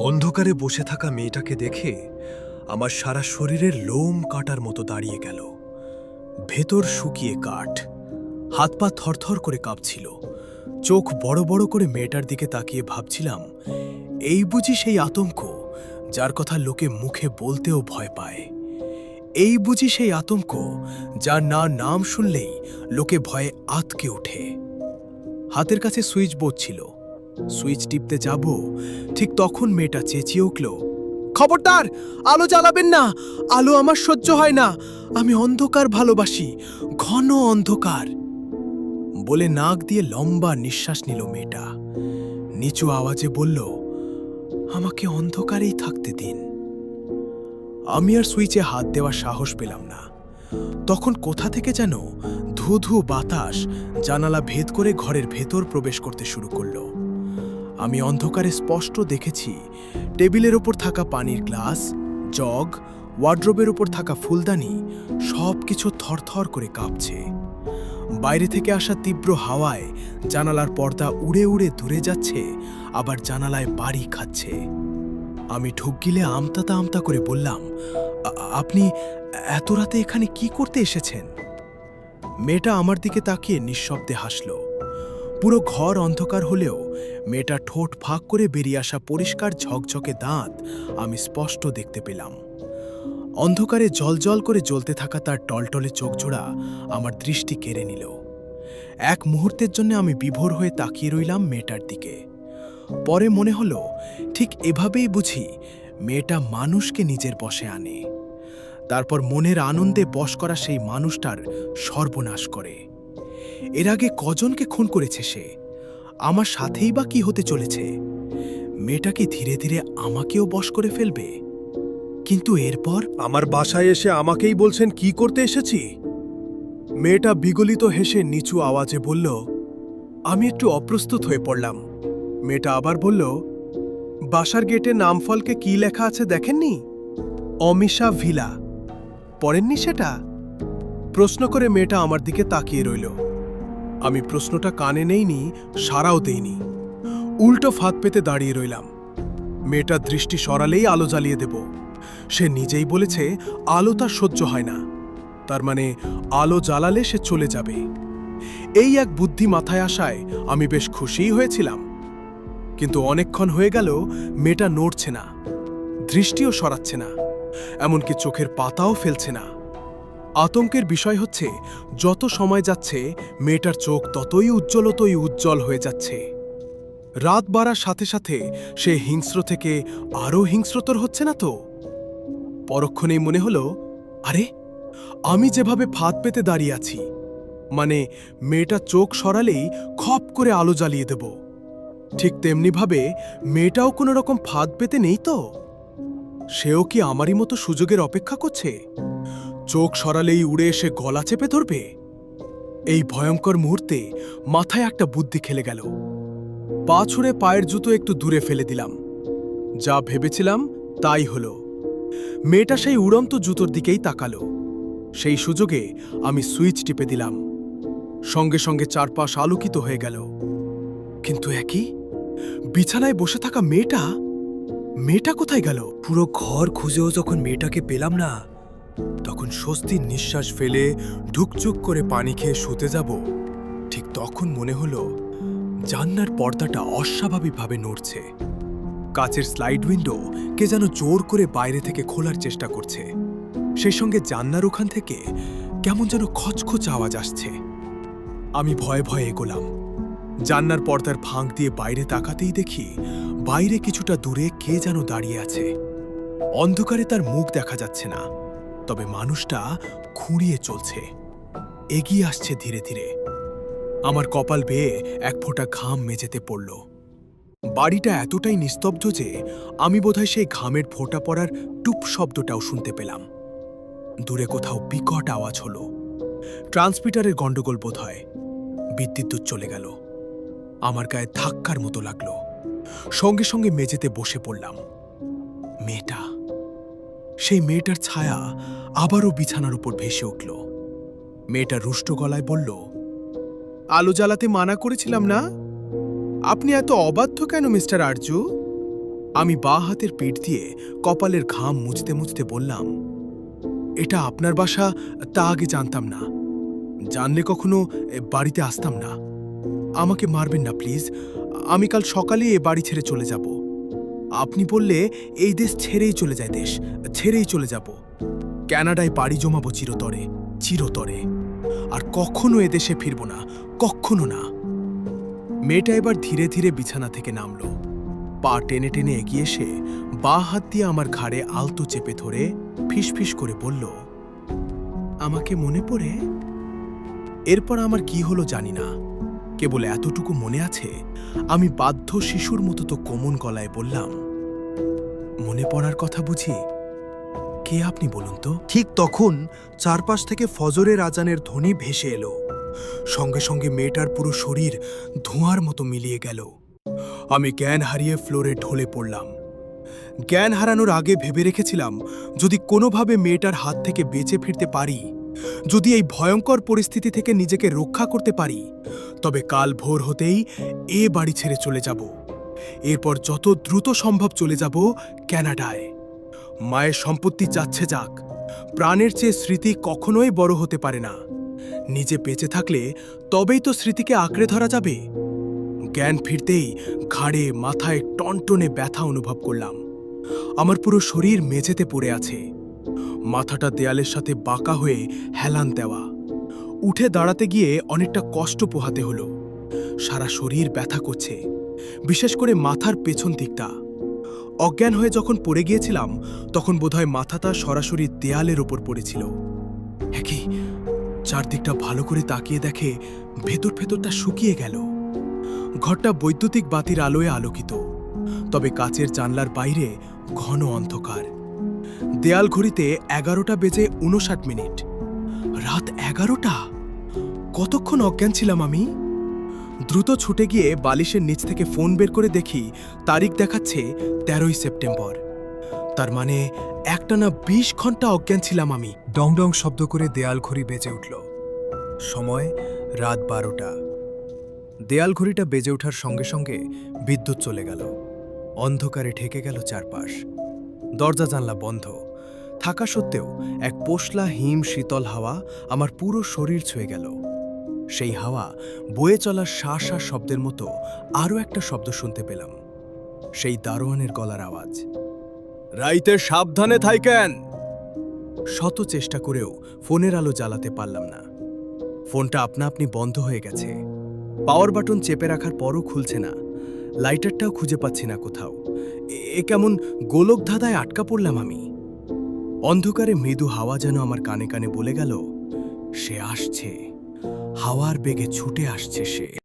অন্ধকারে বসে থাকা মেয়েটাকে দেখে আমার সারা শরীরের লোম কাটার মতো দাঁড়িয়ে গেল। ভেতর শুকিয়ে কাঠ, হাত পা থরথর করে কাঁপছিল। চোখ বড় বড় করে মেয়েটার দিকে তাকিয়ে ভাবছিলাম, এই বুঝি সেই আতঙ্ক যার কথা লোকে মুখে বলতেও ভয় পায়। এই বুঝি সেই আতঙ্ক যার নাম শুনলেই লোকে ভয়ে আঁতকে ওঠে। হাতের কাছে সুইচ বোর্ড ছিল, সুইচ টিপতে যাব, ঠিক তখন মেয়েটা চেঁচিয়ে উঠল, খবরদার, আলো জ্বালাবেন না, আলো আমার সহ্য হয় না, আমি অন্ধকার ভালোবাসি, ঘন অন্ধকার। বলে নাক দিয়ে লম্বা নিঃশ্বাস নিল মেয়েটা। নিচু আওয়াজে বলল, আমাকে অন্ধকারেই থাকতে দিন। আমি আর সুইচে হাত দেওয়ার সাহস পেলাম না। তখন কোথা থেকে যেন ধু ধু বাতাস জানালা ভেদ করে ঘরের ভেতর প্রবেশ করতে শুরু করল। আমি অন্ধকারে স্পষ্ট দেখেছি টেবিলের ওপর থাকা পানির গ্লাস, জগ, ওয়ার্ড্রোবের ওপর থাকা ফুলদানি সবকিছু থরথর করে কাঁপছে। বাইরে থেকে আসা তীব্র হাওয়ায় জানালার পর্দা উড়ে উড়ে দূরে যাচ্ছে, আবার জানালায় বাড়ি খাচ্ছে। আমি ঢুক গিলে আমতা আমতা করে বললাম, আপনি এত রাতে এখানে কি করতে এসেছেন? মেয়েটা আমার দিকে তাকিয়ে নিঃশব্দে হাসল। পুরো ঘর অন্ধকার হলেও মেয়েটা ঠোঁট ফাঁক করে বেরিয়ে আসা পরিষ্কার ঝকঝকে দাঁত আমি স্পষ্ট দেখতে পেলাম। অন্ধকারে জলজল করে জ্বলতে থাকা তার টলটলে চোখজোড়া আমার দৃষ্টি কেড়ে নিল। এক মুহূর্তের জন্য আমি বিভোর হয়ে তাকিয়ে রইলাম মেয়েটার দিকে। পরে মনে হলো, ঠিক এভাবেই বুঝি মেয়েটা মানুষকে নিজের বশে আনে, তারপর মনের আনন্দে বশ করা সেই মানুষটার সর্বনাশ করে। এর আগে কজনকে খুন করেছে সে? আমার সাথেই বা কি হতে চলেছে? মেয়েটা কি ধীরে ধীরে আমাকেও বশ করে ফেলবে? কিন্তু এরপর আমার বাসায় এসে আমাকেই বলছেন কি করতে এসেছি? মেয়েটা বিগলিত হেসে নিচু আওয়াজে বলল। আমি একটু অপ্রস্তুত হয়ে পড়লাম। মেয়েটা আবার বলল, বাসার গেটে নামফলকে কি লেখা আছে দেখেননি? অমিশা ভিলা। পড়েননি সেটা? প্রশ্ন করে মেয়েটা আমার দিকে তাকিয়ে রইল। আমি প্রশ্নটা কানে নেইনি, সাড়াও দেইনি। উল্টো ফাঁদ পেতে দাঁড়িয়ে রইলাম। মেয়েটার দৃষ্টি সরালেই আলো জ্বালিয়ে দেব। সে নিজেই বলেছে আলো তার সহ্য হয় না, তার মানে আলো জ্বালালে সে চলে যাবে। এই এক বুদ্ধি মাথায় আসায় আমি বেশ খুশিই হয়েছিলাম। কিন্তু অনেকক্ষণ হয়ে গেল মেয়েটা নড়ছে না, দৃষ্টিও সরাচ্ছে না, এমনকি চোখের পাতাও ফেলছে না। আতঙ্কের বিষয় হচ্ছে, যত সময় যাচ্ছে মেয়েটার চোখ ততই উজ্জ্বল হয়ে যাচ্ছে। রাত বাড়ার সাথে সাথে সে হিংস্র থেকে আরও হিংস্রতর হচ্ছে না তো? পরক্ষণেই মনে হলো, আরে, আমি যেভাবে ফাঁদ পেতে দাঁড়িয়ে আছি, মানে মেয়েটা চোখ সরালেই খপ করে আলো জ্বালিয়ে দেব, ঠিক তেমনিভাবে মেয়েটাও কোনো রকম ফাঁদ পেতে নেই তো? সেও কি আমারই মতো সুযোগের অপেক্ষা করছে? চোখ সরালেই উড়ে এসে গলা চেপে ধরবে? এই ভয়ঙ্কর মুহূর্তে মাথায় একটা বুদ্ধি খেলে গেল। পা ছুঁড়ে পায়ের জুতো একটু দূরে ফেলে দিলাম। যা ভেবেছিলাম তাই হলো। মেয়েটা সেই উড়ন্ত জুতোর দিকেই তাকালো। সেই সুযোগে আমি সুইচ টিপে দিলাম। সঙ্গে সঙ্গে চারপাশ আলোকিত হয়ে গেল। কিন্তু একই, বিছানায় বসে থাকা মেয়েটা কোথায় গেল? পুরো ঘর খুঁজেও যখন মেয়েটাকে পেলাম না, তখন স্বস্তির নিঃশ্বাস ফেলে ঢুকচুক করে পানি খেয়ে শুতে যাব, ঠিক তখন মনে হলো জানলার পর্দাটা অস্বাভাবিকভাবে নড়ছে। কাচের স্লাইড উইন্ডো কে যেন জোর করে বাইরে থেকে খোলার চেষ্টা করছে। সেই সঙ্গে জানলার ওখান থেকে কেমন যেন খচখচ আওয়াজ আসছে। আমি ভয়ে ভয়ে এগোলাম। জানলার পর্দার ফাঁক দিয়ে বাইরে তাকাতেই দেখি বাইরে কিছুটা দূরে কে যেন দাঁড়িয়ে আছে। অন্ধকারে তার মুখ দেখা যাচ্ছে না, তবে মানুষটা খুঁড়িয়ে চলছে, এগিয়ে আসছে ধীরে ধীরে। আমার কপাল বেয়ে এক ফোঁটা ঘাম মেঝেতে পড়ল। বাড়িটা এতটাই নিস্তব্ধ যে আমি বোধহয় সেই ঘামের ফোঁটা পড়ার টুপ শব্দটাও শুনতে পেলাম। দূরে কোথাও বিকট আওয়াজ হলো। ট্রান্সমিটারের গন্ডগোল বোধ হয়। বিদ্যুৎ চলে গেল। আমার গায়ে ধাক্কার মতো লাগলো। সঙ্গে সঙ্গে মেঝেতে বসে পড়লাম। মেয়েটা, সেই মেয়েটার ছায়া আবারও বিছানার উপর ভেসে উঠল। মেয়েটা রুষ্ট গলায় বলল, আলো জ্বালাতে মানা করেছিলাম না? আপনি এত অবাধ্য কেন মিস্টার আরজু? আমি বাঁ হাতের পিঠ দিয়ে কপালের ঘাম মুছতে মুছতে বললাম, এটা আপনার বাসা তা আগে জানতাম না। জানলে কখনো বাড়িতে আসতাম না। আমাকে মারবেন না প্লিজ। আমি কাল সকালে এ বাড়ি ছেড়ে চলে যাব। আপনি বললে এই দেশ ছেড়েই চলে যায়, দেশ ছেড়েই চলে যাব। ক্যানাডায় বাড়ি জমাবো চিরতরে, চিরতরে। আর কখনো এদেশে ফিরব না, কখনো না। মেয়েটা এবার ধীরে ধীরে বিছানা থেকে নামল। পা টেনে টেনে এগিয়ে এসে বাঁ হাত দিয়ে আমার ঘাড়ে আলতো চেপে ধরে ফিসফিস করে বলল, আমাকে মনে পড়ে? এরপর আমার কি হলো জানি না, কেবল এতটুকু মনে আছে, আমি বাধ্য শিশুর মতো তো কোমল গলায় বললাম, মনে পড়ার কথা বুঝি? কে আপনি বলুন তো? ঠিক তখন চারপাশ থেকে ফজরের আজানের ধ্বনি ভেসে এলো। সঙ্গে সঙ্গে মেয়েটার পুরো শরীর ধোঁয়ার মতো মিলিয়ে গেল। আমি জ্ঞান হারিয়ে ফ্লোরে ঢলে পড়লাম। জ্ঞান হারানোর আগে ভেবে রেখেছিলাম, যদি কোনোভাবে মেয়েটার হাত থেকে বেঁচে ফিরতে পারি, যদি এই ভয়ঙ্কর পরিস্থিতি থেকে নিজেকে রক্ষা করতে পারি, তবে কাল ভোর হতেই এ বাড়ি ছেড়ে চলে যাব। এরপর যত দ্রুত সম্ভব চলে যাব ক্যানাডায়। মায়ের সম্পত্তি যাচ্ছে যাক, প্রাণের চেয়ে স্মৃতি কখনোই বড় হতে পারে না। নিজে বেঁচে থাকলে তবেই তো স্মৃতিকে আঁকড়ে ধরা যাবে। জ্ঞান ফিরতেই ঘাড়ে মাথায় টনটনে ব্যথা অনুভব করলাম। আমার পুরো শরীর মেঝেতে পড়ে আছে, মাথাটা দেয়ালের সাথে বাঁকা হয়ে হেলান দেওয়া। উঠে দাঁড়াতে গিয়ে অনেকটা কষ্ট পোহাতে হলো। সারা শরীর ব্যথা করছে, বিশেষ করে মাথার পেছন দিকটা। অজ্ঞান হয়ে যখন পড়ে গিয়েছিলাম, তখন বোধহয় মাথাটা সরাসরি দেয়ালের ওপর পড়েছিল। একই চারদিকটা ভালো করে তাকিয়ে দেখে ভেতরটা শুকিয়ে গেল। ঘরটা বৈদ্যুতিক বাতির আলোয় আলোকিত, তবে কাচের জানলার বাইরে ঘন অন্ধকার। দেয়াল ঘড়িতে 11টা বেজে 59 মিনিট। রাত 11টা! কতক্ষণ অজ্ঞান ছিলাম আমি? দ্রুত ছুটে গিয়ে বালিশের নিচ থেকে ফোন বের করে দেখি তারিখ দেখাচ্ছে 13ই সেপ্টেম্বর। তার মানে একটানা 20 ঘন্টা অজ্ঞান ছিলাম আমি। ডং ডং শব্দ করে দেয়াল ঘড়ি বেজে উঠল। সময় রাত 12টা। দেয়াল ঘড়িটা বেজে ওঠার সঙ্গে সঙ্গে বিদ্যুৎ চলে গেল। অন্ধকারে ঢেকে গেল চারপাশ। দরজা জানলা বন্ধ থাকা সত্ত্বেও এক পোষলা হিম শীতল হাওয়া আমার পুরো শরীর ছুঁয়ে গেল। সেই হাওয়া বয়ে চলার শা শা শব্দের মতো আরও একটা শব্দ শুনতে পেলাম, সেই দারোয়ানের গলার আওয়াজ। রাইতে সাবধানে থাইকেন। শত চেষ্টা করেও ফোনের আলো জ্বালাতে পারলাম না। ফোনটা আপনা আপনি বন্ধ হয়ে গেছে। পাওয়ার বাটন চেপে রাখার পরও খুলছে না। লাইটারটাও খুঁজে পাচ্ছি না কোথাও। এ কেমন গোলক ধাঁধায় আটকা পড়লাম আমি। অন্ধকারে মৃদু হাওয়া যেন আমার কানে কানে বলে গেল, সে আসছে, হাওয়ার বেগে ছুটে আসছে সে।